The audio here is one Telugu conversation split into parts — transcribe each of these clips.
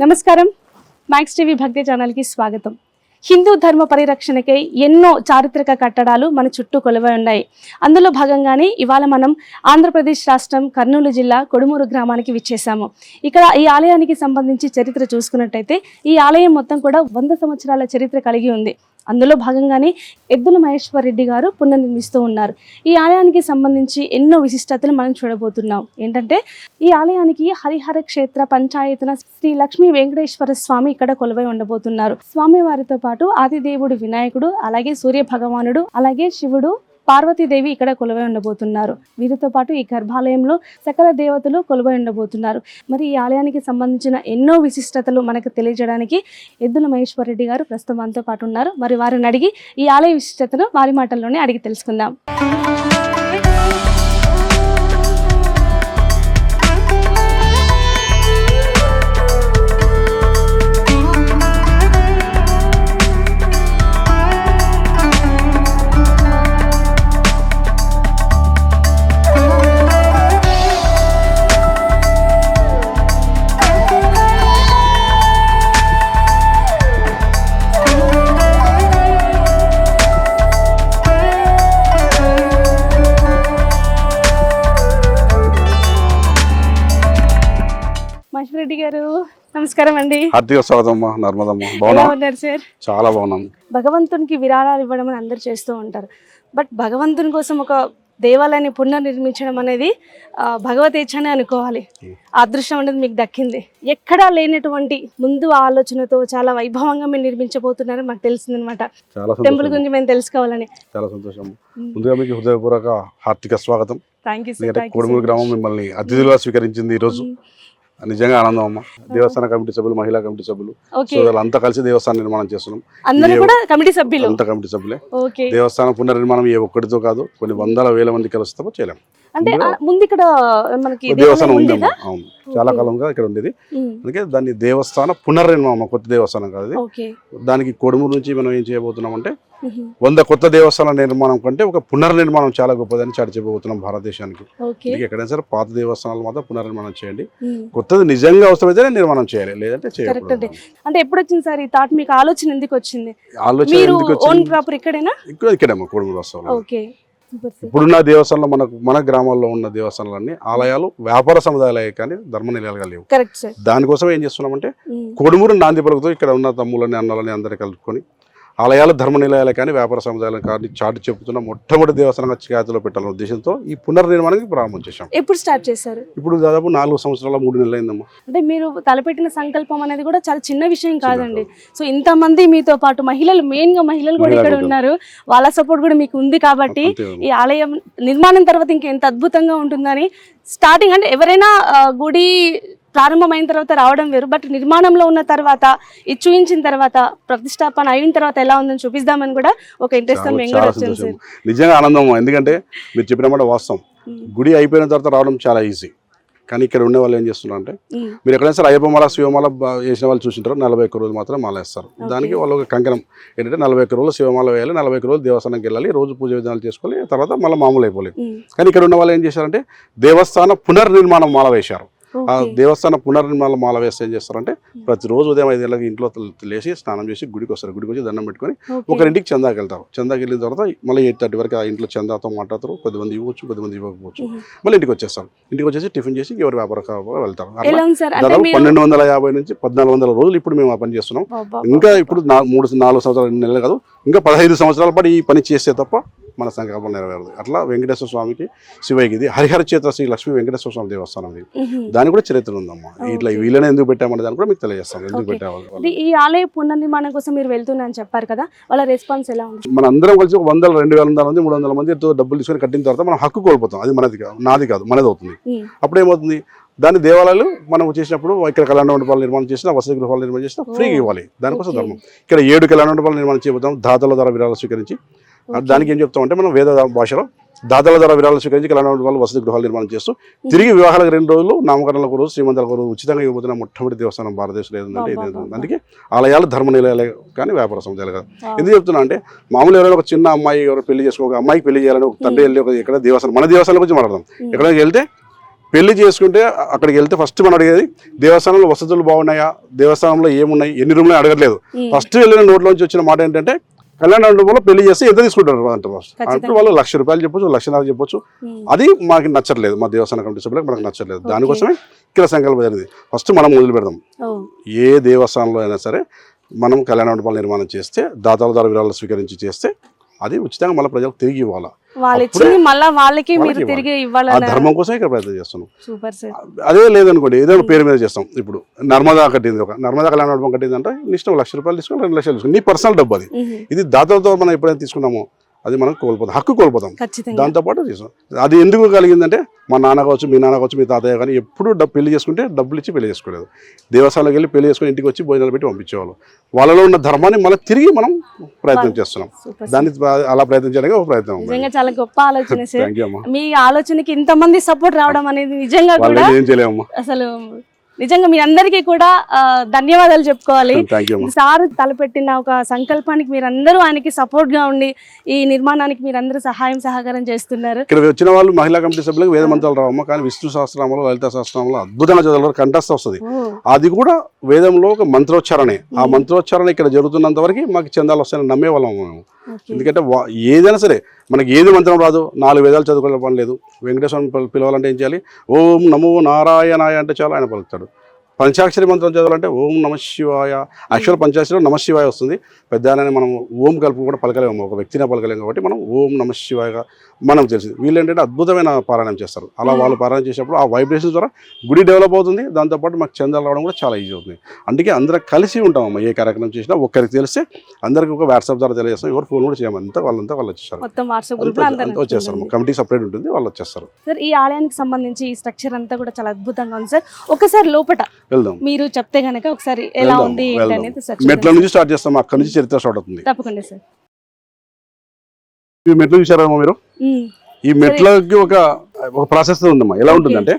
నమస్కారం, మ్యాక్స్ టీవీ భక్తి ఛానల్కి స్వాగతం. హిందూ ధర్మ పరిరక్షణకై ఎన్నో చారిత్రక కట్టడాలు మన చుట్టూ కొలువై ఉన్నాయి. అందులో భాగంగానే ఇవాళ మనం ఆంధ్రప్రదేశ్ రాష్ట్రం కర్నూలు జిల్లా కొడుమూరు గ్రామానికి విచ్చేసాము. ఇక్కడ ఈ ఆలయానికి సంబంధించి చరిత్ర చూసుకున్నట్టయితే ఈ ఆలయం మొత్తం కూడా 100 సంవత్సరాల చరిత్ర కలిగి ఉంది. అందులో భాగంగానే ఎద్దుల మహేశ్వర్ రెడ్డి గారు పునర్నిర్మిస్తూ ఉన్నారు. ఈ ఆలయానికి సంబంధించి ఎన్నో విశిష్టతలు మనం చూడబోతున్నాం. ఏంటంటే ఈ ఆలయానికి హరిహర క్షేత్ర పంచాయతన శ్రీ లక్ష్మీ వెంకటేశ్వర స్వామి ఇక్కడ కొలువై ఉండబోతున్నారు. స్వామి వారితో పాటు ఆదిదేవుడు వినాయకుడు, అలాగే సూర్య భగవానుడు, అలాగే శివుడు, పార్వతీదేవి ఇక్కడ కొలువై ఉండబోతున్నారు. వీరితో పాటు ఈ గర్భాలయంలో సకల దేవతలు కొలువై ఉండబోతున్నారు. మరి ఈ ఆలయానికి సంబంధించిన ఎన్నో విశిష్టతలు మనకు తెలియజేయడానికి ఎద్దుల మహేశ్వర్ రెడ్డి గారు ప్రస్తుతం మనతో పాటు ఉన్నారు. మరి వారిని అడిగి ఈ ఆలయ విశిష్టతను వారి మాటల్లోనే అడిగి తెలుసుకుందాం. రెడ్డి గారు నమస్కారం అండి. హార్దిక స్వాగతం నర్మదమ్మ. బాగున్నారు సార్? చాలా బాగున్నాం. భగవంతునికి విరాళాలు ఇవ్వడం అని అందరు చేస్తూ ఉంటారు. బట్ భగవంతుని కోసం ఒక దేవాలయాన్ని పునర్నిర్మించడం అనేది భగవతేచ్ఛనే అనుకోవాలి. అదృష్టం అనేది మీకు దక్కింది. ఎక్కడా లేనటువంటి ముందు ఆలోచనతో చాలా వైభవంగా మీరు నిర్మించబోతున్నారని మాకు తెలిసింది అనమాట. టెంపుల్ గురించి మేము తెలుసుకోవాలని చాలా సంతోషం. ముందుగా మీకు హృదయపూర్వక హార్దిక స్వాగతం. Thank you sir. కొడుమూరు గ్రామం మిమ్మల్ని అతిథులుగా స్వీకరించింది ఈ రోజు. నిజంగా ఆనందం అమ్మ. దేవస్థాన కమిటీ సభ్యులు, మహిళా కమిటీ సభ్యులు అంతా కలిసి దేవస్థానం నిర్మాణం చేస్తున్నాం. కమిటీ సభ్యులు అంతా కమిటీ సభ్యులే. దేవస్థానం పునర్నిర్మాణం ఏ ఒక్కటితో కాదు, కొన్ని వందల వేల మంది కలుస్తామో చేయలేము. అంటే ముందు ఇక్కడ మనకి దేవస్థానం ఉంది. అవును, చాలా కాలంగా ఇక్కడ ఉండేది. అందుకే దాన్ని దేవస్థాన పునర్నిర్మాణం, కొత్త దేవస్థానం కాదు. దానికి కొడుమూరు నుంచి మనం ఏం చేయబోతున్నాం అంటే 100 కొత్త దేవస్థాన నిర్మాణం కంటే ఒక పునర్నిర్మాణం చాలా గొప్పదని చాటి చెప్పబోతున్నాం భారతదేశానికి. ఎక్కడైనా సరే పాత దేవస్థానాలు మాత్రం పునర్నిర్మాణం చేయండి. కొత్తది నిజంగా అవసరమైతే నిర్మాణం చేయాలి, లేదంటే చేయాలి. అంటే ఎప్పుడు వచ్చింది సార్ ఈ థాట్ మీకు? ఆలోచన ఎందుకు వచ్చింది? ఆలోచన ఎందుకు వచ్చింది? ఇక్కడేమో కొడుమూరు వస్తాం. ఇప్పుడున్న దేవస్థానంలో మన గ్రామాల్లో ఉన్న దేవస్థానాలన్నీ ఆలయాలు వ్యాపార సముదాయాలే కానీ ధర్మ నిలయాలుగా లేవు. దానికోసం ఏం చేస్తున్నామంటే కొడుమూరు నాంది పలుకుతూ ఇక్కడ ఉన్న తమ్ములని అన్నలని అందరినీ కలుపుకొని ఆలయాలు ధర్మ నిలయాలే కానీ వ్యాపార సముదాయాలు కానీ చాటి చెబుతున్న మొట్టమొదటి దేవస్థానంగా ఖ్యాతిలో పెట్టాలనే ఉద్దేశంతో ఈ పునర్నిర్మాణానికి ప్రారంభం చేశాం. ఎప్పుడు స్టార్ట్ చేశారు? ఇప్పుడు దాదాపు 4 సంవత్సరాల 3 నెలలు అయిందమ్మా. అంటే మీరు తలపెట్టిన సంకల్పం అనేది కూడా చాలా చిన్న విషయం కాదండి. సో ఇంతమంది మీతో పాటు మహిళలు, మెయిన్ గా మహిళలు కూడా ఇక్కడ ఉన్నారు, వాళ్ళ సపోర్ట్ కూడా మీకు ఉంది కాబట్టి ఈ ఆలయం నిర్మాణం తర్వాత ఇంకెంత అద్భుతంగా ఉంటుందని స్టార్టింగ్ అంటే ఎవరైనా గుడి ప్రారంభమైన తర్వాత రావడం వేరు, బట్ నిర్మాణంలో ఉన్న తర్వాత ఇది చూపించిన తర్వాత ప్రతిష్టాపన అయిన తర్వాత ఎలా ఉందని చూపిద్దామని కూడా ఒక ఇంట్రెస్ట్ వచ్చాను. నిజంగా ఆనందం. ఎందుకంటే మీరు చెప్పిన మాట వాస్తవం. గుడి అయిపోయిన తర్వాత రావడం చాలా ఈజీ, కానీ ఇక్కడ ఉండే వాళ్ళు ఏం చేస్తున్నారు అంటే మీరు ఎక్కడైనా సరే అయ్యప్ప మాల, శివమాల వేసిన వాళ్ళు చూసింటారు. 41 రోజులు మాత్రం మాల వేస్తారు. దానికి వాళ్ళు ఒక కంకణం ఏంటంటే 41 రోజులు శివమాల వేయాలి, 41 రోజులు దేవస్థానంకి వెళ్ళాలి, రోజు పూజ విధానాలు చేసుకోవాలి, తర్వాత మళ్ళీ మామూలు అయిపోలేదు. కానీ ఇక్కడ ఉన్న వాళ్ళు ఏం చేశారంటే దేవస్థాన పునర్నిర్మాణం మాల వేశారు. ఆ దేవస్థాన పునర్నిర్మాణ మాల వేస్తే ఏం చేస్తారంటే ప్రతిరోజు ఉదయం 5 గంటలకు ఇంట్లో లేచి స్నానం చేసి గుడికి వస్తారు. గుడికి వచ్చి దండం పెట్టుకొని ఒకరింటికి చందాకి వెళ్తారు. చందాకి వెళ్ళిన తర్వాత మళ్ళీ 8:30 వరకు ఆ ఇంట్లో చందాతో మాట్లాడతారు. కొద్దిమంది ఇవ్వచ్చు, కొద్దిమంది ఇవ్వకపోవచ్చు. మళ్ళీ ఇంటికి వచ్చేస్తారు. ఇంటికి వచ్చేసి టిఫిన్ చేసి ఎవరి వ్యాపారం వెళ్తారు. దాదాపు 1250 నుంచి 1400 రోజులు ఇప్పుడు మేము ఆ పని చేస్తున్నాం. ఇంకా ఇప్పుడు 3-4 సంవత్సరాలు నెలలు కాదు, ఇంకా 15 సంవత్సరాల పాటు ఈ పని చేస్తే తప్ప మన సంకల్పం నెరవేరదు. అట్లా వెంకటేశ్వర స్వామికి, శివయ్యకి ఇది హరిహర క్షేత్ర శ్రీ లక్ష్మీ వెంకటేశ్వర స్వామి దేవస్థానం. దాని కూడా చరిత్ర ఉందమ్మా. ఇట్లా వీళ్ళని ఎందుకు పెట్టామనే దాన్ని కూడా మీకు తెలియజేస్తాం. ఎందుకు పెట్టాలి ఈ ఆలయ పునర్నిర్మాణం కోసం మీరు వెళ్తున్నారని చెప్పారు కదా, వాళ్ళ రెస్పాన్స్ ఎలా ఉంది? మన అందరం కలిసి 100, 200 మంది, 300 మంది డబ్బులు తీసుకొని కట్టిన తర్వాత మనం హక్కు కోల్పోతాం. అది మనది కాదు, నాది కాదు, మనది అవుతుంది. అప్పుడు ఏమవుతుంది, దాని దేవాలయాలు మనం చేసినప్పుడు ఇక్కడ కళ్యాణ మండపాలు నిర్మాణం చేసినా, వసతి గృహాలు నిర్మాణం చేసినా ఫ్రీగా ఇవ్వాలి. దానికోసం ధర్మం. ఇక్కడ 7 కళ్యాణ మండపాలు నిర్మాణం చేయబోతాం దాతల ద్వారా విరాళాలు స్వీకరించి. దానికి ఏం చెప్తామంటే మనం వేద భాషలో దాతల ద్వారా విరాళాలు స్వీకరించి కళ్యాణ మండపాలు, వసతి గృహాలు నిర్మాణం చేస్తూ తిరిగి వివాహాలకు 2 రోజులు, నామకరణలకు 1 రోజు, శ్రీమంతాలకు 1 రోజు ఉచితంగా ఇవ్వబోతున్న మొట్టమొదటి దేవస్థానం భారతదేశంలో ఏదంటే ఇది. అందుకే ఆలయాలు ధర్మ నిలయాలే కానీ వ్యాపార సముదాయాలు కాదు. ఎందుకు చెప్తున్నా అంటే మామూలు ఎవరైనా ఒక చిన్న అమ్మాయి ఎవరు పెళ్లి చేసుకోక అమ్మాయికి పెళ్లి చేయాలని ఒక తండ్రి వెళ్ళి ఒక ఎక్కడ దేవస్థానం, మన దేవస్థానం గురించి మాట్లాడదాం. ఎక్కడికి వెళ్తే పెళ్లి చేసుకుంటే అక్కడికి వెళ్తే ఫస్ట్ మనం అడిగేది దేవస్థానంలో వసతులు బాగున్నాయా, దేవస్థానంలో ఏమున్నాయి, ఎన్ని రూమ్లు అడగట్లేదు. ఫస్ట్ వెళ్ళిన నోట్లోంచి వచ్చిన మాట ఏంటంటే కళ్యాణ మండపంలో పెళ్లి చేస్తే ఎంత తీసుకుంటారు అంటే అంటే వాళ్ళు ₹1,00,000 చెప్పొచ్చు, ₹1,50,000 చెప్పొచ్చు. అది మాకు నచ్చట్లేదు, మా దేవస్థాన కమిటీ సభ్యులకు మనకు నచ్చట్లేదు. దానికోసమే ఇక్కడ సంకల్పం జరిగింది. ఫస్ట్ మనం మొదలు పెడదాం. ఏ దేవస్థానంలో అయినా సరే మనం కళ్యాణ మండపాలు నిర్మాణం చేస్తే దాతల ద్వారా విరాళాలు స్వీకరించి చేస్తే అది ఉచితంగా మళ్ళీ ప్రజలకు తిరిగి ఇవ్వాలా. ఆ ధర్మం కోసం ఇక్కడ ప్రయత్నం చేస్తున్నాం. అదే లేదనుకోండి ఏదైనా పేరు మీద చేస్తాం. ఇప్పుడు నర్మదా కట్టింది, ఒక నర్మదా కళ్యాణ మండపం కట్టింది అంటే ఇష్టం ₹1,00,000 తీసుకుని ₹2,00,000 తీసుకుని నీ పర్సనల్ డబ్బు అది. ఇది దాతలతో మనం ఎప్పుడైనా తీసుకున్నామో అది మనం కోల్పోతాం, హక్కు కోల్పోతాం. దాంతోపాటు చేసాం. అది ఎందుకు కలిగిందంటే మా నాన్న కావచ్చు, మీ నాన్న కావచ్చు, మీ తాతయ్య కానీ ఎప్పుడు పెళ్లి చేసుకుంటే డబ్బులు ఇచ్చి పెళ్లి చేసుకోలేదు. దేవస్థానంలోకి వెళ్ళి పెళ్లి చేసుకుని ఇంటికి వచ్చి భోజనాలు పెట్టి పంపించేవాళ్ళు. వాళ్ళలో ఉన్న ధర్మాన్ని మళ్ళీ తిరిగి మనం ప్రయత్నం చేస్తున్నాం. దాన్ని అలా ప్రయత్నం చేయడానికి ఒక ప్రయత్నం. నిజంగా చాలా గొప్ప ఆలోచన సార్. మీ ఆలోచనకి ఇంతమంది సపోర్ట్ రావడం అనేది నిజంగా కూడా ఏం చేయలేమమ్మా. అసలు నిజంగా మీ అందరికీ కూడా ధన్యవాదాలు చెప్పుకోవాలి. సార్ తలపెట్టిన ఒక సంకల్పానికి మీరందరూ ఆయనకి సపోర్ట్ గా ఉండి ఈ నిర్మాణానికి మీరందరూ సహాయం సహకారం చేస్తున్నారు. ఇక్కడ వచ్చిన వాళ్ళు మహిళా కమిటీ సభ్యులకు వేద మంత్రాలు రావమ్మా, కానీ విష్ణు సహస్రనామాలు, లలిత సహస్రనామాలు అద్భుతంగా చదవాలి, కంఠస్థ వస్తుంది. అది కూడా వేదంలో ఒక మంత్రోచ్చారణే. ఆ మంత్రోచ్చారణ ఇక్కడ జరుగుతున్నంత వరకు మాకు చందాలు వస్తాయని నమ్మే వాళ్ళం మేము. ఎందుకంటే ఏదైనా సరే మనకి ఏది మంత్రం రాదు, 4 వేదాలు చదువుకునే పని లేదు. వెంకటేశ్వరం పిలవాలంటే ఏం చేయాలి? ఓం నమో నారాయణాయ అంటే చాలు, ఆయన పలుకుతాడు. పంచాక్షరి మంత్రం చదవాలంటే ఓం నమ శివాయ. యాక్చువల్ పంచాక్షరిలో నమ శివాయ వస్తుంది. పెద్ద ఆయన మనం ఓం కలుపు కూడా పలకలేము, ఒక వ్యక్తినే పలకలేము. కాబట్టి మనం ఓం నమ శివాయగా మనం తెలిసింది. వీళ్ళు ఏంటంటే అద్భుతమైన పారాయణం చేస్తారు. అలా వాళ్ళు పారాయణం చేసినప్పుడు ఆ వైబ్రేషన్ ద్వారా గుడి డెవలప్ అవుతుంది. దాంతోపాటు మాకు చందాలు రావడం కూడా చాలా ఈజీ అవుతుంది. అందుకే అందరం కలిసి ఉంటామమ్మా. ఏ కార్యక్రమం చేసినా ఒక్కరికి తెలిస్తే అందరికి ఒక వాట్సాప్ ద్వారా తెలియజేస్తాం. ఎవరు ఫోన్ కూడా చేయమంతా వాళ్ళంతా వాళ్ళు వచ్చేస్తారు, వచ్చేస్తారు. కమిటీ సపరేట్ ఉంటుంది, వాళ్ళు వచ్చేస్తారు. సార్ ఈ ఆలయానికి సంబంధించి ఈ స్ట్రక్చర్ అంతా కూడా చాలా అద్భుతంగా ఉంది సార్. ఒకసారి లోపల వెళ్దాం, మీరు చెప్తే గనక ఒకసారి ఎలా ఉంది మెట్ల నుంచి స్టార్ట్ చేస్తాం. అక్కడ నుంచి చరిత్ర స్టార్ట్ అవుతుంది. తప్పకుండా సార్. ఈ మెట్లు చూసారమ్మా మీరు? ఈ మెట్లకి ఒక ప్రాసెస్ ఉందమ్మా. ఎలా ఉంటుందంటే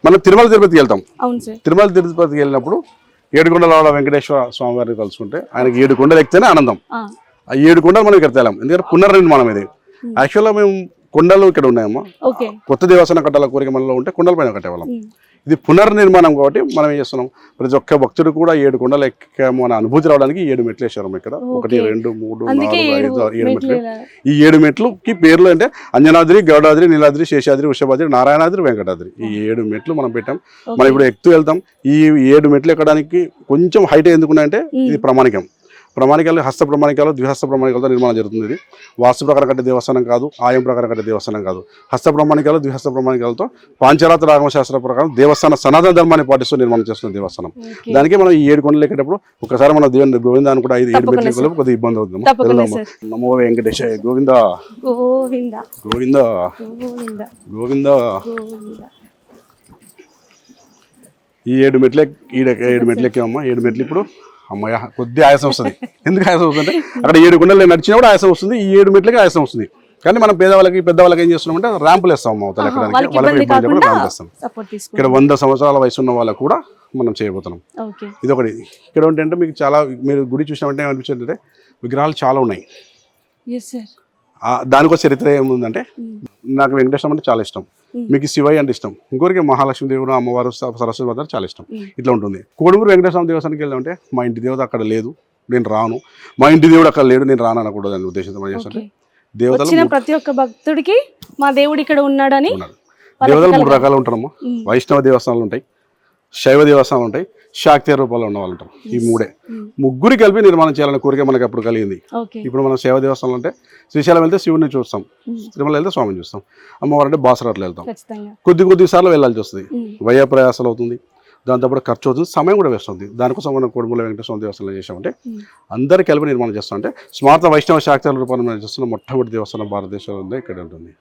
మనం తిరుమల తిరుపతికి వెళ్తాం. తిరుమల తిరుపతికి వెళ్ళినప్పుడు 7 కొండల వెంకటేశ్వర స్వామి వారిని కలుసుకుంటే ఆయనకి 7 కొండలు ఎక్కితేనే ఆనందం. ఆ 7 కొండలు మనం ఇక్కడ తేలాం. ఎందుకంటే పునర్నిర్మాణం ఇది. యాక్చువల్గా మేము కొండలు ఇక్కడ ఉన్నాయమ్మా. కొత్త దేవస్థానం కట్టాల కోరిక మనలో ఉంటే కొండల పైన కట్టేవాళ్ళం. ఇది పునర్నిర్మాణం కాబట్టి మనం ఏం చేస్తున్నాం, ప్రతి ఒక్క భక్తుడు కూడా 7 కొండలు ఎక్కాము అనే అనుభూతి రావడానికి 7 మెట్లు వేసాము ఇక్కడ. 1, 2, 3, 4, 5, 6, 7 మెట్లు. ఈ 7 మెట్లుకి పేర్లు అంటే అంజనాద్రి, గౌడాద్రి, నీలాద్రి, శేషాద్రి, వృషభాద్రి, నారాయణాద్రి, వెంకటాద్రి. ఈ 7 మెట్లు మనం పెట్టాం. మనం ఇప్పుడు ఎక్కుతూ వెళ్తాం. ఈ 7 మెట్లు ఎక్కడానికి కొంచెం హైట్ ఎందుకున్నాయంటే ఇది ప్రామాణికం. ప్రమాణికాలు హస్త ప్రమాణికాలు, ద్విహస్త ప్రమాణికాలతో నిర్మాణం జరుగుతుంది. ఇది వాస్తు ప్రకారం కట్టే దేవస్థానం కాదు, ఆయం ప్రకారం కట్టే దేవస్థానం కాదు. హస్త ప్రమాణికాలు, ద్విహస్త ప్రమాణికాలతో పాంచరాత్ర ఆగమశాస్త్ర ప్రకారం దేవస్థాన సనాతన ధర్మాన్ని పాటిస్తూ నిర్మాణం చేస్తున్న దేవస్థానం. దానికి మనం ఈ 7 కొండలు ఎక్కేటప్పుడు ఒకసారి మన దేవుని గోవిందాన్ని కూడా 7 మెట్లు కొద్దిగా ఇబ్బంది అవుతుంది. నమో వెంకటేశ గోవింద గోవింద గోవింద గోవింద. ఈ 7 మెట్లు ఎక్కామమ్మా. 7 మెట్లు ఇప్పుడు అమ్మాయి కొద్దిగా ఆయాసం వస్తుంది. ఎందుకు ఆయాసం వస్తుందంటే అక్కడ 7 కొండలు నడిచినప్పుడు ఆయాసం వస్తుంది. ఈ 7 మెట్లకి ఆయాసం వస్తుంది. కానీ మనం పేదవాళ్ళకి పెద్దవాళ్ళకి ఏం చేస్తున్నామంటే ర్యాంపులు వేస్తాం. అవతల ఎక్కడానికి వాళ్ళకి ఇబ్బంది కూడా ర్యాంప్ వేస్తాం. ఇక్కడ 100 సంవత్సరాల వయసు ఉన్న వాళ్ళకు కూడా మనం చేయబోతున్నాం. ఇది ఒకటి. ఇక్కడ ఏంటంటే మీకు చాలా, మీరు గుడి చూసినామంటే ఏమనిపించిందంటే విగ్రహాలు చాలా ఉన్నాయి. దానికో చరిత్ర ఏముందంటే, నాకు వెంకటేశ్వరం అంటే చాలా ఇష్టం, మీకు శివయ్య అంటే ఇష్టం, ఇంకోరికి మహాలక్ష్మి దేవుడు, అమ్మవారు, సరస్వతి మాత చాలా ఇష్టం. ఇట్లా ఉంటుంది. కోడుమూరు వెంకటేశ్వర దేవస్థానానికి వెళ్దామంటే మా ఇంటి దేవత అక్కడ లేదు, నేను రాను, మా ఇంటి దేవుడు అక్కడ లేడు, నేను రాను అనకూడదు అనే ఉద్దేశంతో మనం చేస్తుంటే దేవతలు ప్రతి ఒక్క భక్తుడికి మా దేవుడు ఇక్కడ ఉన్నాడని. దేవతలు 3 రకాలు ఉంటారమ్మా. వైష్ణవ దేవస్థానాలు ఉంటాయి, శైవ దేవస్థానాలు ఉంటాయి, శాక్తీయ రూపాల్లో ఉన్న వాళ్ళు ఉంటారు. ఈ 3 ముగ్గురు కలిపి నిర్మాణం చేయాలనే కోరిక మనకి అప్పుడు కలిగింది. ఇప్పుడు మనం శైవ దేవస్థానం అంటే శ్రీశైలం వెళ్తే శివుడిని చూస్తాం, తిరుమల వెళ్తే స్వామిని చూస్తాం, అమ్మవారు అంటే బాసరాట్లు వెళ్తాం. కొద్ది సార్లు వెళ్ళాల్సి వస్తుంది, వ్యయ ప్రయాసాలు అవుతుంది, దాంతోపాటు ఖర్చు అవుతుంది, సమయం కూడా వేస్తుంది. దానికోసం మనం కోడుమూల వెంకటేశ్వర దేవస్థానం చేసామంటే అందరు కలిపి నిర్మాణం చేస్తాం. అంటే స్మార్త వైష్ణవ శాక్తీయ రూపాన్ని చేస్తున్న మొట్టమొదటి దేవస్థానం భారతదేశంలో ఉంది, ఇక్కడ ఉంటుంది.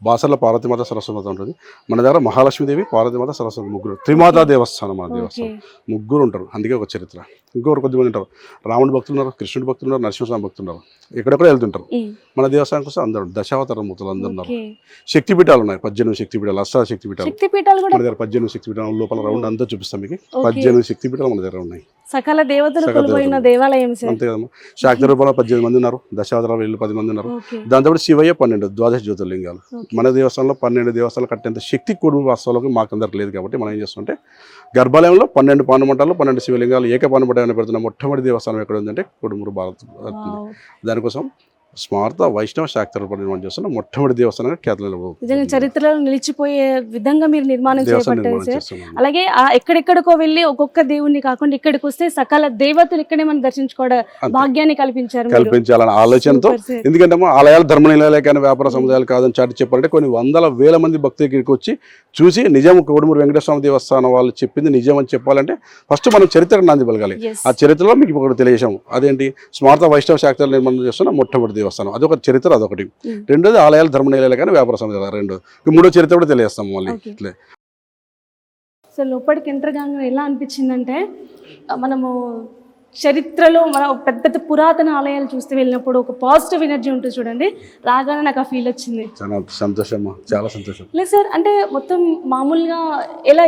బాసర్లో పార్వతీమాత, సరస్వతి ఉంటుంది. మన దగ్గర మహాలక్ష్మీదేవి, పార్వతీమాత, సరస్వతి ముగ్గురు, త్రిమాతా దేవస్థానం మన దేవస్థానం. ముగ్గురు ఉంటారు, అందుకే ఒక చరిత్ర. ఇంకొకరు కొద్దిమంది ఉంటారు, రాముడి భక్తులు ఉన్నారు, కృష్ణుడి భక్తులు ఉన్నారు, నరసింహస్వామి భక్తులు ఉన్నారు, ఎక్కడెక్కడ వెళ్తుంటారు. మన దేవస్థానం కోసం అందరూ దశావతార మూర్తులు అందరూ ఉన్నారు. శక్తిపీఠాలు ఉన్నాయి, 18 శక్తిపీఠాలు, అష్టాశక్తిపీఠాలు మన దగ్గర 18 శక్తిపీఠాలు. లోపల రౌండ్ అంతా చూపిస్తాం మీకు. 18 శక్తిపీఠాలు మన దగ్గర ఉన్నాయి. సకల దేవతలు కొలువైన దేవాలయం సార్. అంతే కదమ్మా. శాక్త రూపంలో 18 మంది ఉన్నారు, దశావతారాలు వీళ్ళు 10 మంది ఉన్నారు. ఓకే. దాంతో శివయ్య 12 ద్వాదశ జ్యోతిర్లింగాలు. మన దేవస్థానంలో 12 దేవస్థానాలు కట్టేంత శక్తి కుటుంబ వాస్తవాలకు మాకందరికి లేదు కాబట్టి మనం ఏం చేస్తుంటే గర్భాలయంలో 12 పానుమంటాలు 12 శివలింగాలు ఏకపానుమంటాన్ని పెడుతున్న మొట్టమొదటి దేవస్థానం ఎక్కడ ఉందంటే కుడుమూరు భారత్. దానికోసం స్మార్త వైష్ణవ శాక్త రూపంలో నిర్మాణం చేస్తున్న మొట్టమొదటి దేవస్థానంగా ఖ్యాతులు నిజంగా చరిత్రలో నిలిచిపోయే విధంగా మీరు నిర్మాణం దేవస్థానం చేపట్టారు నిర్మాణం సార్. చేస్తున్నాం. అలాగే ఎక్కడెక్కడికో వెళ్ళి ఒక్కొక్క దేవుణ్ణి కాకుండా ఇక్కడికి వస్తే సకల దేవతలు ఇక్కడే మనం దర్శించుకోవడం భాగ్యాన్ని కల్పించారు మీరు. కల్పించాలన్న ఆలోచనతో. Super sir. ఎందుకంటే ఆలయాలు ధర్మ నిలయాలే కానీ వ్యాపార సముదాయాలు కాదని చాటి చెప్పాలంటే కొన్ని వందల వేల మంది భక్తులు ఇక్కడికి వచ్చి చూసి నిజం కోడుమూరు వెంకటేశ్వర దేవస్థానం వాళ్ళు చెప్పింది నిజం అని చెప్పాలంటే ఫస్ట్ మనం చరిత్రకు నాంది పలకాలి. Yes. ఆ చరిత్రలో మీకు ఒకటి తెలియజేసాము. అదేంటి స్మార్త వైష్ణవ శాక్తలు నిర్మాణం చేస్తున్న మొట్టమొదటి దేవస్థానం. అదొక చరిత్ర, అదొకటి. రెండోది ఆలయాలు ధర్మ నిలయాలే కానీ వ్యాపార సముదాయాలు రెండు. మూడో చరిత్ర కూడా తెలియజేస్తాము మళ్ళీ. Okay. ఇట్లే సో లోపలికి ఎంటర్ కాగానే ఎలా అనిపించిందంటే మనము చరిత్రలో మన పెద్ద పెద్ద పురాతన ఆలయాలు చూస్తే వెళ్ళినప్పుడు ఒక పాజిటివ్ ఎనర్జీ ఉంటుంది చూడండి. రాగానే నాకు ఆ ఫీల్ వచ్చింది. చాలా సంతోషమ్మా, చాలా సంతోషం. లేదు సార్, అంటే మొత్తం మామూలుగా ఎలా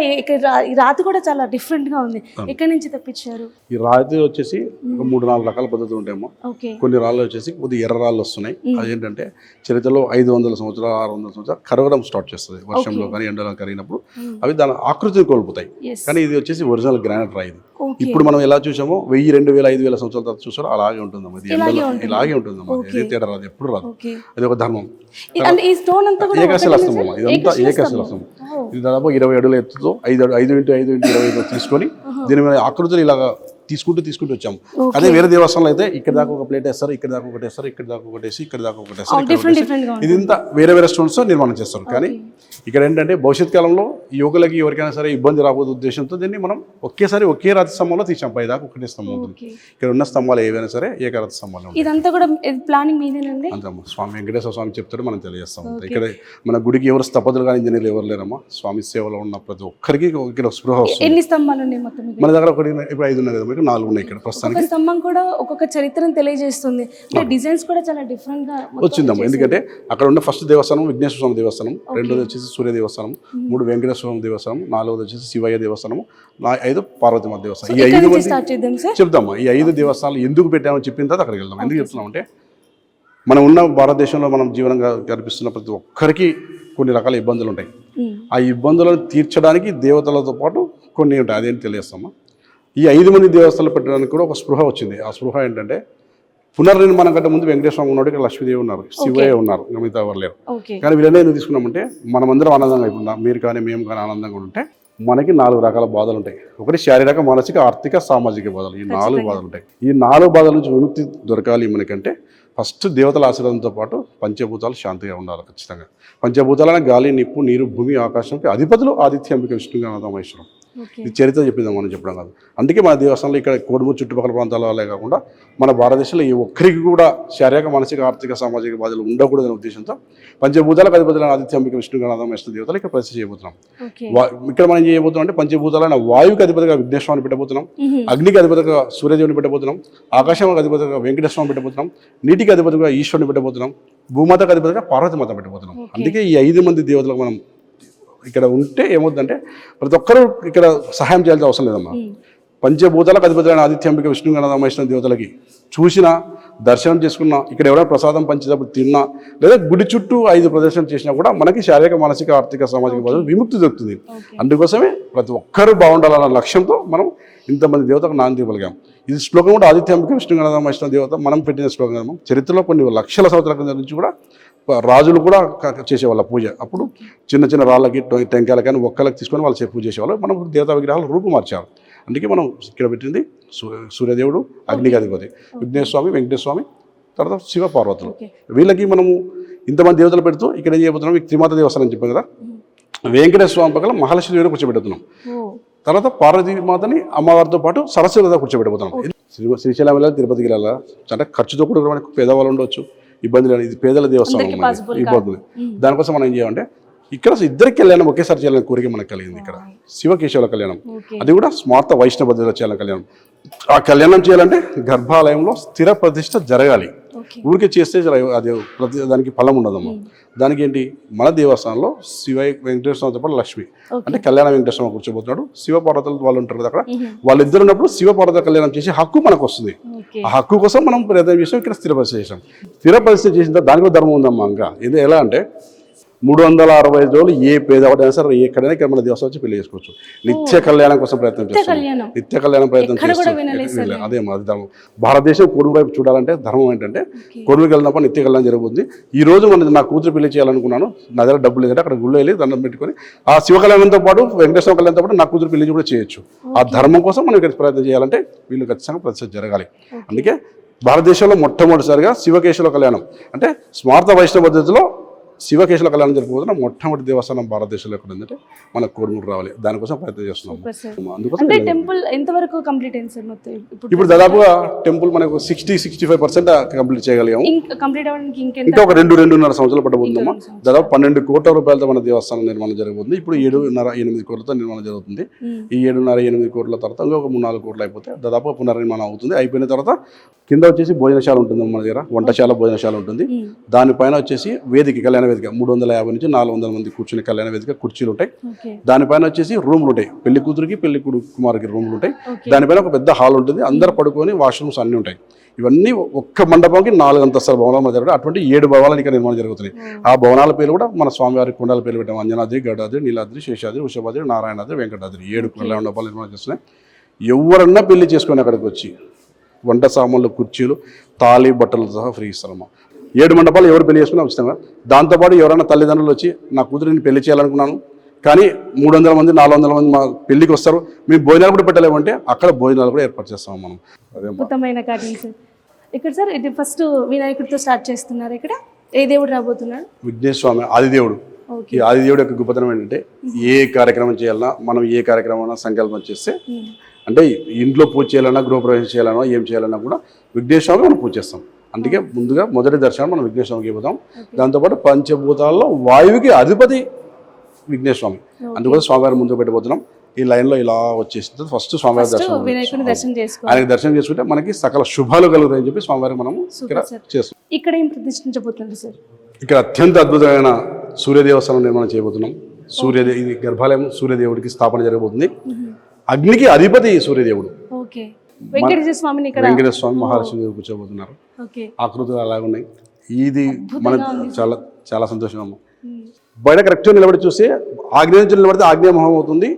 ఈ రాతి కూడా చాలా డిఫరెంట్గా ఉంది. ఎక్కడి నుంచి తెప్పించారు? ఈ రాతి వచ్చేసి ఒక 3-4 రకాల పద్ధతులు ఉంటాయేమో. ఓకే. కొన్ని రాళ్ళు వచ్చేసి కొద్దిగా ఎర్ర రాళ్ళు వస్తున్నాయి. అదేంటంటే చరిత్రలో 500 సంవత్సరాలు 600 సంవత్సరాలు కరగడం స్టార్ట్ చేస్తుంది. వర్షంలో కానీ ఎండలో కరిగినప్పుడు అవి దాని ఆకృతిని కోల్పోతాయి. Yes. కానీ ఇది వచ్చేసి ఒరిజినల్ గ్రానైట్ రాయి. ఇది ఓకే. ఇప్పుడు మనం ఎలా చూసామో 1000, 2000, 5000 సంవత్సరాల తర్వాత చూసారో అలాగే ఉంటుందమ్మా. ఇది ఎండలో ఇలాగే ఉంటుందమ్మా. ఇది తేడా రాదు, ఎప్పుడు రాదు. ఓకే. అది ఒక ధర్మం. అంటే ఈ స్టోన్ అంతా కూడా ఏకశిలాస్తం అమ్మా. ఇదంతా ఏకశిలాస్తం. ఇది దాదాపు 20 అడుగుల ఎత్తుతో 5 x 5 x 25 తీసుకొని దీని మీద ఆకృతులు ఇలాగా తీసుకుంటూ వచ్చాము. అదే వేరే దేవస్థానంలో అయితే ఇక్కడ దాకా ఒక ప్లేట్ వేస్తారు, ఇక్కడ దాకా ఒకటి వేస్తారు, ఇక్కడ దాకా ఒకటి వేసి, ఇక్కడ దాకా ఒకటి వేస్తారు. ఇది ఇంత వేరే వేరే స్టోన్స్ నిర్మాణం చేస్తారు. కానీ ఇక్కడ ఏంటంటే భవిష్యత్ కాలంలో యువకులకి ఎవరికైనా సరే ఇబ్బంది రాబోయే ఉద్దేశంతో దీన్ని మనం ఒకేసారి ఒకే రాతి స్తంభంలో తీసాం. పై దాకా ఒకటే స్తంభం ఉంటుంది. ఇక్కడ ఉన్న స్తంభాలు ఏవైనా సరే ఏకరాతి స్తంభాలు ఉంటాయి. ఇదంతా కూడా ప్లానింగ్ మీదేనండి. అంతమ్మా. స్వామి వెంకటేశ్వర స్వామి చెప్తాడు, మనం తెలియజేస్తాం. ఇక్కడ మన గుడికి ఎవరు స్థపతులు కానీ ఇంజనీర్లు ఎవరు లేరమ్మా. స్వామి సేవలో ఉన్న ప్రతి ఒక్కరికి ఇక్కడ స్పృహ వస్తుంది. ఎన్ని స్తంభాలు ఉన్నాయి మొత్తం? మన దగ్గర ఒకటి ఇప్పుడు 5 ఉన్నాయి కదా, మీకు 4 ఉన్నాయి ఇక్కడ ప్రస్తుతానికి. స్తంభం కూడా ఒక్కొక్క చరిత్రను తెలియజేస్తుంది. డిజైన్స్ కూడా చాలా డిఫరెంట్ గా వచ్చిందమ్మా. ఎందుకంటే అక్కడ ఉన్న ఫస్ట్ దేవస్థానం విఘ్నేశ్వర స్వామి దేవస్థానం, రెండోది వచ్చేసి సూర్య దేవస్థానం, 3 వెంకటేశ్వర స్వామి దేవస్థానం, 4వది వచ్చేసి శివయ్య దేవస్థానం, 5 పార్వతీమ దేవస్థానం. ఈ 5 మంది చెప్తామా. ఈ 5 దేవస్థానాలు ఎందుకు పెట్టామని చెప్పిన తర్వాత అక్కడికి వెళ్దాం. ఎందుకు చెప్తున్నామంటే మనం ఉన్న భారతదేశంలో మనం జీవనంగా కనిపిస్తున్న ప్రతి ఒక్కరికి కొన్ని రకాల ఇబ్బందులు ఉంటాయి. ఆ ఇబ్బందులను తీర్చడానికి దేవతలతో పాటు కొన్ని ఉంటాయి. అదేంటి తెలియస్తామా. ఈ 5 మంది దేవస్థానాలు పెట్టడానికి కూడా ఒక స్పృహ వచ్చింది. ఆ స్పృహ ఏంటంటే పునర్నిర్మాణం కంటే ముందు వెంకటేశ్వర స్వామి ఉన్నాడు, ఇక్కడ లక్ష్మీదేవి ఉన్నారు, శివయ్య ఉన్నారు, మిగతా ఎవరు లేరు. కానీ వీళ్ళనే ఎందుకు తీసుకున్నామంటే మనమందరం ఆనందంగా అయిపోయిందా, మీరు కానీ మేము కానీ ఆనందంగా ఉంటే మనకి 4 రకాల బాధలు ఉంటాయి. ఒకటి శారీరక, మానసిక, ఆర్థిక, సామాజిక బాధలు. ఈ 4 బాధలు ఉంటాయి. ఈ 4 బాధల నుంచి విముక్తి దొరకాలి మనకంటే ఫస్ట్ దేవతల ఆశీర్వాదంతో పాటు పంచభూతాలు శాంతిగా ఉండాలి ఖచ్చితంగా. పంచభూతాలనే గాలి, నిప్పు, నీరు, భూమి, ఆకాశంకి అధిపతులు ఆదిత్య, అంబిక, విష్ణుగా మహేశ్వరం. ఇది చరిత్ర చెప్పిందాం మనం చెప్పడం కాదు. అందుకే మన దేవస్థానంలో ఇక్కడ కోడుమూరు చుట్టుపక్కల ప్రాంతాల వాళ్ళే కాకుండా మన భారతదేశంలో ఈ ఒక్కరికి కూడా శారీరక, మానసిక, ఆర్థిక, సామాజిక బాధలు ఉండకూడదనే ఉద్దేశంతో పంచభూతాలకు అధిపతులైన ఆదిత్య, అంబిక, విష్ణుగా మహేశ్వర దేవతలు ఇక్కడ ప్రతిష్ఠ చేయబోతున్నాం. ఇక్కడ మనం ఏం చేయబోతున్నాం అంటే పంచభూతాలైన వాయువుకి అధిపతిగా విఘ్నేశ్వరాన్ని పెట్టబోతున్నాం, అగ్నికి అధిపతిగా సూర్యదేవుని పెట్టబోతున్నాం, ఆకాశానికి అధిపతిగా వెంకటేశ్వరాన్ని పెట్టబోతున్నాం, నీటికి అధిపతిగా ఈశ్వరుని పెట్టబోతున్నాం, భూమాతకు అధిపతిగా పార్వతీమాత పెట్టబోతున్నాం. అందుకే ఈ 5 మంది దేవతలకు మనం ఇక్కడ ఉంటే ఏమవుతుందంటే ప్రతి ఒక్కరూ ఇక్కడ సహాయం చేయాల్సిన అవసరం లేదమ్మా. పంచభూతాలకు అధిపతులైన ఆదిత్య, అంబిక, విష్ణు, మహేశ్వర దేవతలకి చూసినా, దర్శనం చేసుకున్నా, ఇక్కడ ఎవరైనా ప్రసాదం పంచేటప్పుడు తిన్నా, లేదా గుడి చుట్టూ 5 ప్రదర్శనలు చేసినా కూడా మనకి శారీరక, మానసిక, ఆర్థిక, సామాజిక బాధలు విముక్తి దొరుకుతుంది. అందుకోసమే ప్రతి ఒక్కరూ బాగుండాలన్న లక్ష్యంతో మనం ఇంతమంది దేవతకు నాంది పలిగాం. ఇది శ్లోకం కూడా ఆదిత్య, అంబిక, విష్ణు, మహేశ్వర దేవత మనం పెట్టిన శ్లోకం కదా. చరిత్రలో కొన్ని లక్షల సంవత్సరాల కింద నుంచి కూడా రాజులు కూడా చేసేవాళ్ళ పూజ. అప్పుడు చిన్న చిన్న రాళ్ళకి, టెంకాయలు కానీ ఒక్కలకి తీసుకొని వాళ్ళు పూజ చేసేవాళ్ళు. మనం దేవతా విగ్రహాలు రూపు మార్చారు. అందుకే మనం ఇక్కడ పెట్టింది సూర్యదేవుడు, అగ్నికి అధిపతి విఘ్నేశ్వర స్వామి, వెంకటేశ్వర స్వామి, తర్వాత శివ పార్వతులు. వీళ్ళకి మనము ఇంతమంది దేవతలు పెడుతూ ఇక్కడ ఏం చేయబోతున్నాం, త్రిమాత దేవస్థానం అని చెప్పాం కదా. వెంకటేశ్వర స్వామి పక్కన మహాలక్ష్మి దేవిని కూర్చోబెడుతున్నాం. తర్వాత పార్వతీమాతని అమ్మవారితో పాటు సరస్వతి కదా కూర్చోబెట్టబోతున్నాం. శ్రీశైలం వెళ్ళాలి, తిరుపతికి వెళ్ళాలి అంటే ఖర్చుతో కూడా మనకు పేదవాళ్ళు ఉండవచ్చు, ఇబ్బంది లేదు. ఇది పేదల దేవస్థానం ఇబ్బంది. దానికోసం మనం ఏం చేయాలంటే ఇక్కడ ఇద్దరికి కళ్యాణం ఒకేసారి చేయాలని కోరిక మనకు కలిగింది. ఇక్కడ శివకేశవుల కళ్యాణం, అది కూడా స్మార్త వైష్ణవ పద్ధతిలో చేయాలని కళ్యాణం. ఆ కళ్యాణం చేయాలంటే గర్భాలయంలో స్థిర ప్రతిష్ఠ జరగాలి. ఓకే. ఊరికే చేస్తే అది ప్రతి దానికి ఫలం ఉండదమ్మా. దానికి ఏంటి, మన దేవస్థానంలో శివ వెంకటేశ్వరతో పాటు లక్ష్మి అంటే కళ్యాణ వెంకటేశ్వర కూర్చోబోతున్నాడు, శివ పార్వతులు వాళ్ళు ఉంటారు కదా అక్కడ, వాళ్ళిద్దరు ఉన్నప్పుడు శివ పార్వతుల కళ్యాణం చేసి హక్కు మనకు వస్తుంది. ఓకే. ఆ హక్కు కోసం మనం ప్రయత్నం చేసాం, ఇక్కడ స్థిరపరిస్థితి చేసాం. స్థిరపరిస్థితి చేసిన తర్వాత దానికి ధర్మం ఉందమ్మా. ఇంకా ఇది ఎలా అంటే 365 రోజులు ఏ పేదవాడైనా సరే ఎక్కడైనా ఇక్కడ మన దేవస్థానం వచ్చి పెళ్లి చేసుకోవచ్చు. నిత్య కళ్యాణం కోసం ప్రయత్నం చేస్తాం, నిత్య కళ్యాణం ప్రయత్నం చేస్తాం. అదే మాది ధర్మం. భారతదేశం కొడుకు వైపు చూడాలంటే ధర్మం ఏంటంటే కొడుకు వెళ్ళినప్పుడు నిత్య కళ్యాణం జరుగుతుంది. ఈ రోజు మన నా కూతురు పెళ్లి చేయాలనుకున్నాను, నా దగ్గర డబ్బులు లేదంటే అక్కడ గుళ్ళో వెళ్ళి దండం పెట్టుకొని ఆ శివ కళ్యాణంతో పాటు వెంకటేశ్వర కళ్యాణంతో పాటు నా కూతురు పెళ్లి కూడా చేయొచ్చు. ఆ ధర్మం కోసం మనం ఇక్కడ ప్రయత్నం చేయాలంటే వీళ్ళు ఖచ్చితంగా ప్రతిష్ట జరగాలి. అందుకే భారతదేశంలో మొట్టమొదటిసారిగా శివకేశవ కళ్యాణం అంటే స్మార్త వైష్ణవ పద్ధతిలో శివకేశవ కళ్యాణం జరిగిపోతున్న మొట్టమొదటి దేవస్థానం భారతదేశంలో ఎక్కడ ఉందంటే మన కోడుమూరు రావాలి. దానికోసం ప్రయత్నం చేస్తున్నాము. అందుకోసం టెంపుల్ ఎంతవరకు కంప్లీట్ అయింది సార్ మొత్తం? ఇప్పుడు దాదాపుగా టెంపుల్ మనకు 60-65% కంప్లీట్ చేయగలిగాము. కంప్లీట్ అవ్వడానికి ఇంకా ఒక 2-2.5 సంవత్సరాలు పట్టబోతుందమ్మా. దాదాపు 12 కోట్ల రూపాయలతో మన దేవస్థానం నిర్మాణం జరగబోతుంది. ఇప్పుడు 7.5-8 కోట్లతో నిర్మాణం జరుగుతుంది. ఈ 7.5-8 కోట్ల తర్వాత ఇంకొక 3-4 కోట్లు అయిపోతే దాదాపు పునర్నిర్మాణం అవుతుంది. అయిపోయిన తర్వాత కింద వచ్చేసి భోజనశాల ఉంటుంది మన దగ్గర, వంటశాల భోజనశాల ఉంటుంది. దానిపైన వచ్చేసి వేదిక, కళ్యాణ వేదిక 350 నుంచి 400 మంది కూర్చునే కళ్యాణ వేదిక, కుర్చీలు ఉంటాయి. దానిపైన వచ్చేసి రూమ్లు ఉంటాయి, పెళ్లి కూతురికి పెళ్లి కుమారుకి రూమ్లు ఉంటాయి. దానిపైన ఒక పెద్ద హాల్ ఉంటుంది, అందరు పడుకొని వాష్రూమ్స్ అన్నీ ఉంటాయి. ఇవన్నీ ఒక్క మండపంకి 4 అంతస్తుల భవనాలు మన జరుగుతాయి. అటువంటి 7 భవనాలు ఇక్కడ నిర్మాణం జరుగుతున్నాయి. ఆ భవనాల పేరు కూడా మన స్వామివారి కుండాల పేరు పెట్టాము. అంజనాద్రి, గడాద్రి, నీలాద్రి, శేషాద్రి, వృషభాద్రి, నారాయణాద్రి, వెంకటాద్రి 7 కళ్యాణ మండపాలు నిర్మాణం చేస్తున్నాయి. ఎవరన్నా పెళ్లి చేసుకొని అక్కడికి వచ్చి వంట సామాన్లు, కుర్చీలు, తాళి, బట్టలతో సహా ఫ్రీ ఇస్తారమ్మా. 7 మండపాలు ఎవరు పెళ్లి చేసుకున్నా ఉచితంగా. దాంతోపాటు ఎవరైనా తల్లిదండ్రులు వచ్చి నా కూతురిని పెళ్లి చేయాలనుకున్నాను కానీ 300 మంది 400 మంది మా పెళ్లికి వస్తారు, మేము భోజనాలు కూడా పెట్టలేమంటే అక్కడ భోజనాలు కూడా ఏర్పాటు చేస్తాం మనం. అద్భుతమైన కార్యం సార్. ఇక్కడ సార్ ఇది ఫస్ట్ వినాయకుడితో స్టార్ట్ చేస్తున్నారు. ఇక్కడ ఏ దేవుడు రాబోతున్నాడు? విఘ్నేశ్వర స్వామి, ఆదిదేవుడు. ఈ ఆదిదేవుడు యొక్క గొప్పతనం ఏంటంటే ఏ కార్యక్రమం చేయాలన్నా, మనం ఏ కార్యక్రమం సంకల్పం చేస్తే అంటే ఇంట్లో పూజ చేయాలన్నా, గృహప్రవేశం చేయాలన్నా, ఏం చేయాలన్నా కూడా విఘ్నేశ్వర స్వామి మనం పూజ చేస్తాం. అందుకే ముందుగా మొదటి దర్శనం మనం విఘ్నేశ్వర స్వామికి పోతాం. దాంతోపాటు పంచభూతాల్లో వాయువుకి అధిపతి విఘ్నేశ్వర స్వామి, అందుకోసం స్వామివారి ముందు పెట్టబోతున్నాం. ఈ లైన్లో ఇలా వచ్చేసి ఫస్ట్ స్వామివారి దర్శనం, ఆయనకి దర్శనం చేసుకుంటే మనకి సకల శుభాలు కలుగుతాయని చెప్పి స్వామివారికి మనం ఇక్కడ చేస్తాం. ఇక్కడ ఏం ప్రతిష్ఠించబోతున్నారు సార్? ఇక్కడ అత్యంత అద్భుతమైన సూర్యదేవస్థానం నిర్మాణం చేయబోతున్నాం. ఇది గర్భాలయం సూర్యదేవుడికి స్థాపన జరగబోతుంది. అగ్నికి అధిపతి సూర్యదేవుడు. వెంకటేశ్వర స్వామి మహాలక్ష్మి కూర్చోబోతున్నారు. ఆకృతులు అలాగే ఉన్నాయి. ఇది మనకు చాలా చాలా సంతోషం అమ్మ. బయట కరెక్ట్గా నిలబడి చూస్తే ఆగ్నేయ నుంచి నిలబడితే ఆగ్నేయ మొహం అవుతుంది,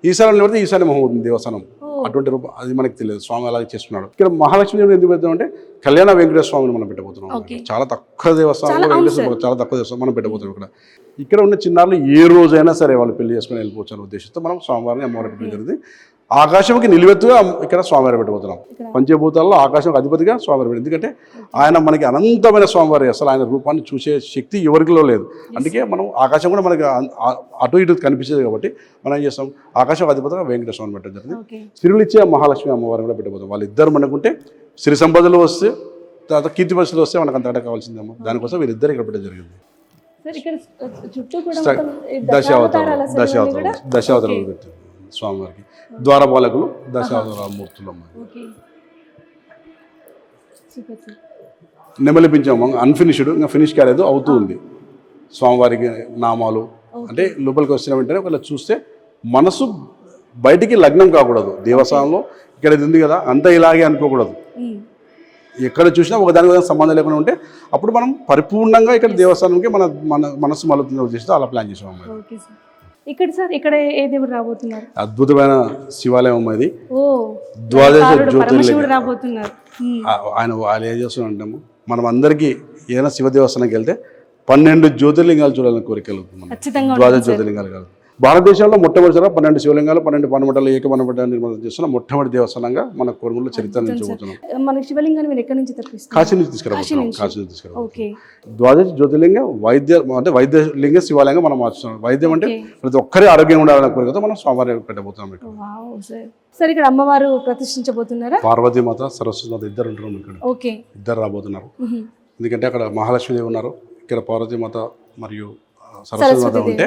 ఈశాన్యం నిలబడితే ఈశాన్య మొహం అవుతుంది దేవస్థానం. అటువంటి రూపం అది మనకి తెలియదు, స్వామి అలాగే చేస్తున్నాడు. ఇక్కడ మహాలక్ష్మి దేవుడు ఎందుకు పెడతాం అంటే కళ్యాణ వెంకటేశ్వర స్వామిని మనం పెట్టబోతున్నాం. చాలా తక్కువ దేవస్థానంలో వెంకటేశ్వర చాలా తక్కువ దేవస్థానం మనం పెట్టబోతున్నాం. ఇక్కడ ఉన్న చిన్నారులు ఏ రోజైనా సరే వాళ్ళు పెళ్లి చేసుకుని వెళ్ళిపోవచ్చు అనే ఉద్దేశంతో మనం స్వామివారిని అమ్మవారి పెట్టడం జరిగింది. ఆకాశంకి నిలువెత్తుగా ఇక్కడ స్వామివారి పెట్టబోతున్నాం. పంచభూతాల్లో ఆకాశం అధిపతిగా స్వామివారి పెట్టింది. ఎందుకంటే ఆయన మనకి అనంతమైన స్వామివారి, అసలు ఆయన రూపాన్ని చూసే శక్తి ఎవరికిలో లేదు. అందుకే మనం ఆకాశం కూడా మనకి అటు ఇటు కనిపించేది కాబట్టి మనం ఏం చేస్తాం, ఆకాశం అధిపతిగా వెంకటేశ్వర స్వామిని పెట్టడం జరిగింది. సిరులు ఇచ్చే మహాలక్ష్మి అమ్మవారిని కూడా పెట్టబోతాం. వాళ్ళిద్దరు మనకుంటే సిరి సంపదలు వస్తే, తర్వాత కీర్తి పరిస్థితులు వస్తే మనకు అంతకంటే కావాల్సిందేమో, దానికోసం వీరిద్దరు ఇక్కడ పెట్టడం జరిగింది. దశావతారాలు పెట్టారు స్వామివారికి, ద్వారపాలకులు దశావతార మూర్తులు నెమలిపించాము. అన్ఫినిష్డ్, ఇంకా ఫినిష్ కాలేదు, అవుతూ ఉంది. స్వామివారికి నామాలు అంటే లోపలికి వచ్చిన వెంటనే ఒకవేళ చూస్తే మనసు బయటికి లగ్నం కాకూడదు. దేవస్థానంలో ఇక్కడ ఇది ఉంది కదా అంతా ఇలాగే అనుకోకూడదు. ఎక్కడ చూసినా ఒకదానికి సంబంధం లేకుండా ఉంటే అప్పుడు మనం పరిపూర్ణంగా ఇక్కడ దేవస్థానంకి మన మన మనసు మలుతుందో ఉద్దేశంతో అలా ప్లాన్ చేసాం. ఇక్కడ సార్ ఇక్కడ ఏ దేవుడు రాబోతున్నారు? అద్భుతమైన శివాలయం అది. ద్వాదశ జ్యోతిర్లింగం రాబోతున్నారు. ఆయన ఏం చేస్తున్నారంటే మనం అందరికీ ఏదైనా శివ దేవస్థానానికి వెళ్తే 12 జ్యోతిర్లింగాలు చూడాలని కోరికలు. ద్వాదశ జ్యోతిర్లింగాలు కాదు, భారతదేశంలో మొట్టమొదటిసారిగా 12 శివలింగాలు 12 పనమటలు ఏకపనమటాలు నిర్మాణం చేస్తున్న మొట్టమొదటి దేవస్థానంగా మన కోరుమూరులో చరిత్ర నిలిచిపోతున్నాం. మన శివలింగాన్ని మీరు ఎక్కడి నుంచి తెప్పిస్తారు? కాశీ నుంచి తీసుకురాబోతున్నాం. కాశీ నుంచి తీసుకురాబోతున్నాం. ద్వాదశ జ్యోతిర్లింగం అంటే వైద్యలింగ శివాలయంగా మనం మార్చుతున్నాం. వైద్యం అంటే ప్రతి ఒక్కరి ఆరోగ్యంగా ఉండాలనే కోరికతో మనం స్వామివారి పెట్టబోతున్నాం. సార్ ఇక్కడ అమ్మవారు ప్రతిష్ఠించబోతున్నారా? పార్వతీమాత, సరస్వతి ఇద్దరు ఉంటారు ఇక్కడ. ఇద్దరు రాబోతున్నారు. ఎందుకంటే అక్కడ మహాలక్ష్మీదేవి ఉన్నారు, ఇక్కడ పార్వతీమాత మరియు సరస్వతి మాత ఉంటే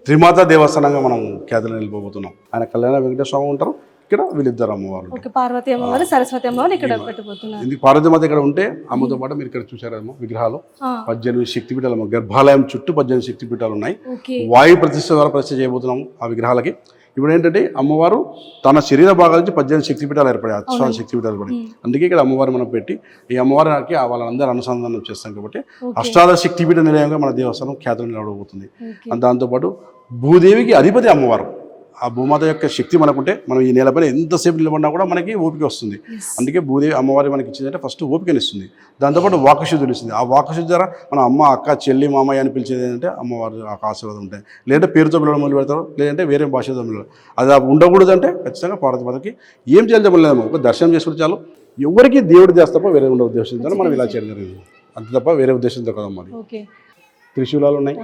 త్రిమాత దేవస్థానంగా మనం ఖ్యాతిలో నిలిపోబోతున్నాం. ఆయన కళ్యాణ వెంకటేశ్వర స్వామి ఉంటారు, ఇక్కడ వీళ్ళిద్దరు అమ్మవారు. ఓకే, పార్వతి అమ్మవారు సరస్వతి అమ్మవారు ఇక్కడ పెట్టబోతున్నారు. ఎందుకు పార్వతి మాత ఇక్కడ ఉంటే అమ్మతో పాటు మీరు ఇక్కడ చూసారమ్మా విగ్రహాలు 18 శక్తిపీఠాలు అమ్మ. గర్భాలయం చుట్టూ 18 శక్తిపీఠాలు ఉన్నాయి. వాయు ప్రతిష్ఠ ద్వారా ప్రతిష్ఠ చేయబోతున్నాము ఆ విగ్రహాలకి. ఇప్పుడు ఏంటంటే అమ్మవారు తన శరీర భాగాల నుంచి 18 శక్తిపీఠాలు ఏర్పడాయి, అష్టాదశ శక్తిపీఠాలు పడి. అందుకే ఇక్కడ అమ్మవారు మనం పెట్టి ఈ అమ్మవారికి వాళ్ళందరూ అనుసంధానం చేస్తాం కాబట్టి అష్టాదశ శక్తిపీఠ నిలయంగా మన దేవస్థానం ఖ్యాతులు నిలబడబోతుంది. దాంతోపాటు భూదేవికి అధిపతి అమ్మవారు. ఆ భూమాత యొక్క శక్తి మనకుంటే మనం ఈ నేలపైన ఎంతసేపు నిలబడినా కూడా మనకి ఓపిక వస్తుంది. అందుకే భూదేవి అమ్మవారి మనకి ఇచ్చిందంటే ఫస్ట్ ఓపికనిస్తుంది, దాంతోపాటు వాక్శుద్ధిని ఇస్తుంది. ఆ వాక్శుద్ధి ద్వారా మన అమ్మ, అక్క, చెల్లి, మామయ్య అని పిలిచేది ఏంటంటే అమ్మవారి ఆశీర్వాదం ఉంటాయి. లేదంటే పేరుతో పిల్లలు మొదలు పెడతారు, లేదంటే వేరే భాషతో పిల్లలు. అది ఉండకూడదు అంటే ఖచ్చితంగా పార్వతి మాతకి ఏం చేయాలి చెప్పలేదమ్మా, ఒక దర్శనం చేసుకుంటే చాలు. ఎవరికి దేవుడి చేస్తే తప్ప వేరే ఉండే ఉద్దేశంతో మనం ఇలా చేయడం జరిగింది, అంతే తప్ప వేరే ఉద్దేశంతో కదమ్మా. త్రిశూలాలు ఉన్నాయి,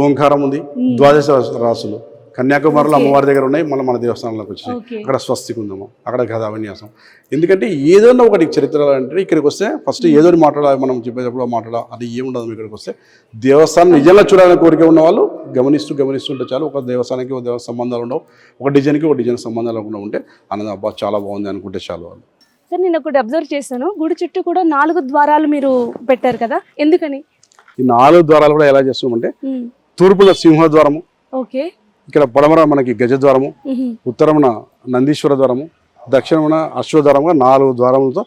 ఓంకారం ఉంది, ద్వాదశ రాసులు కన్యాకుమారిలో అమ్మవారి దగ్గర ఉన్నాయి. మళ్ళీ మన దేవస్థానంలోకి వచ్చి అక్కడ స్వస్తికి ఉందమ్మా, అక్కడ గదా విన్యాసం. ఎందుకంటే ఏదైనా ఒకటి చరిత్ర అంటే ఇక్కడికి వస్తే ఫస్ట్ ఏదో మాట్లాడాలి, మనం చెప్పేటప్పుడు మాట్లాడాలి, అది ఏముండదు. ఇక్కడికి వస్తే దేవస్థానం నిజంగా చూడాలని కోరిక ఉన్న వాళ్ళు గమనిస్తుంటే చాలు. ఒక దేవస్థానానికి ఒక దేవస్థాన సంబంధాలు ఉండవు, ఒక డిజైన్కి ఒక డిజైన్ సంబంధాలు ఉండవు. ఉంటే అన్నది అబ్బా చాలా బాగుంది అనుకుంటే చాలు వాళ్ళు. సార్, నేను ఒకటి అబ్జర్వ్ చేశాను, గుడి చుట్టూ కూడా 4 ద్వారాలు మీరు పెట్టారు కదా, ఎందుకని? ఈ 4 ద్వారాలు కూడా ఎలా చేస్తామంటే తూర్పున సింహద్వారము, ఓకే, ఇక్కడ పడమర మనకి గజద్వారము, ఉత్తరమున నందీశ్వర ద్వారము, దక్షిణమున అశ్వద్వారముగా 4 ద్వారములతో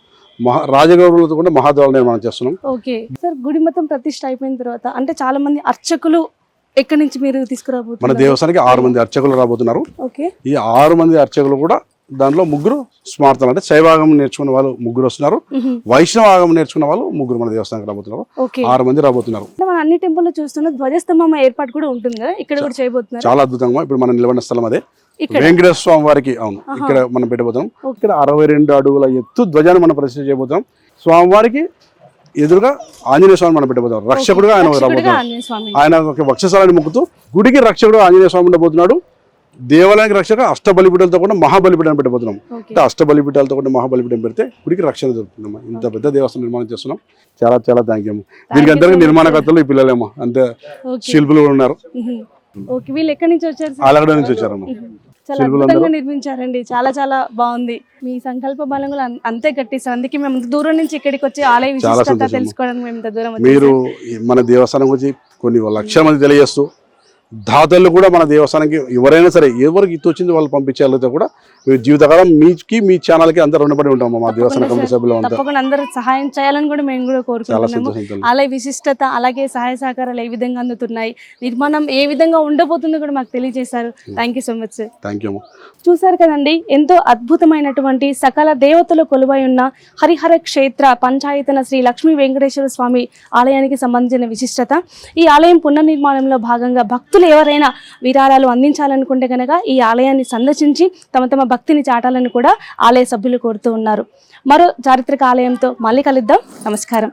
రాజగౌరులతో కూడా మహాద్వారాలు నిర్మాణం చేస్తున్నాం. ఓకే సార్, గుడి మొత్తం ప్రతిష్ఠ అయిపోయిన తర్వాత అంటే చాలా మంది అర్చకులు ఎక్కడి నుంచి మీరు తీసుకురాబోతున్నారు? మన దేవస్థానానికి 6 మంది అర్చకులు రాబోతున్నారు. ఓకే, ఈ 6 మంది అర్చకులు కూడా దాంట్లో 3 స్మార్తలు అంటే శైవాగం నేర్చుకున్న వాళ్ళు 3 వస్తున్నారు, వైష్ణవ ఆగం నేర్చుకున్న వాళ్ళు 3 మన దేవస్థానానికి రాబోతున్నారు. 6 మంది రాబోతున్నారు. మన అన్ని టెంపుల్ చూస్తున్న ధ్వజస్తంభం ఏర్పాటు కూడా ఉంటుంది కదా, ఇక్కడ కూడా చేయబోతున్నారు. చాలా అద్భుతంగా ఇప్పుడు మనం నిలబడిన స్థలం అదే వెంకటేశ్వర స్వామి వారికి. అవును, ఇక్కడ మనం పెట్టబోతున్నాం. ఇక్కడ 62 అడుగుల ఎత్తు ధ్వజాన్ని మనం ప్రతిష్ఠ చేయబోతున్నాం. స్వామివారికి ఎదురుగా ఆంజనేయ స్వామి మనం పెట్టబోతున్నాం, రక్షకుడుగా ఆయన రాబోతున్నాడు. ఆయన ఒక వక్షస్థలాన్ని మొక్కుతూ గుడికి రక్షకుడు ఆంజనేయ స్వామి ఉండబోతున్నాడు. దేవాలయానికి రక్షక అష్టబలిపీఠాలతో కూడా మహాబలిపీఠాన్ని పెట్టబోతున్నాం. అంటే అష్టబలిపీఠాలతో కూడా మహాబలిపీఠం పెడితే గుడికి రక్షణ దొరుకుతుందమ్మా. ఇంత పెద్ద దేవస్థానం నిర్మాణం చేస్తున్నాం. చాలా చాలా థ్యాంక్ యూ. దీనికి అందరికీ నిర్మాణకర్తలు ఈ పిల్లలేమో, అంతే శిల్పులు కూడా ఉన్నారు. వీళ్ళు ఎక్కడి నుంచి వచ్చారు? ఆలగడ నుంచి వచ్చారమ్మా. చాలా అద్భుతంగా నిర్మించారండి, చాలా చాలా బాగుంది. మీ సంకల్ప బలం కూడా అంతే గట్టిస్తాం. అందుకే మేము దూరం నుంచి ఇక్కడికి వచ్చి ఆలయ విశిష్టత తెలుసుకోవడానికి మేము ఇంత దూరం. మీరు మన దేవస్థానం గురించి కొన్ని లక్షల మంది తెలియజేస్తూ దాతలు కూడా మన దేవస్థానానికి ఎవరైనా సరే ఎవరికి ఇటు వచ్చింది వాళ్ళు పంపించాలతో కూడా జీవితకాలం మీకి మీ ఛానల్కి అందరూ రుణపడి ఉంటాము. మా దేవస్థాన కమిటీ సభ్యులు అందరూ సహాయం చేయాలని కూడా మేము కూడా కోరుకుంటున్నాము. ఆలయ విశిష్టత అలాగే సహాయ సహకారాలు ఏ విధంగా అందుతున్నాయి, నిర్మాణం ఏ విధంగా ఉండబోతుందో కూడా మాకు తెలియజేశారు. Thank you so much sir. Thank you. చూసారు కదండి, ఎంతో అద్భుతమైనటువంటి సకల దేవతలు కొలువై ఉన్న హరిహర క్షేత్ర పంచాయతన శ్రీ లక్ష్మీ వెంకటేశ్వర స్వామి ఆలయానికి సంబంధించిన విశిష్టత. ఈ ఆలయం పునర్నిర్మాణంలో భాగంగా భక్తులు ఎవరైనా విరాళాలు అందించాలనుకుంటే కనుక ఈ ఆలయాన్ని సందర్శించి తమ తమ భక్తిని చాటాలని కూడా ఆలయ సభ్యులు కోరుతూ ఉన్నారు. మరో చారిత్రక ఆలయంతో మళ్ళీ కలుద్దాం. నమస్కారం.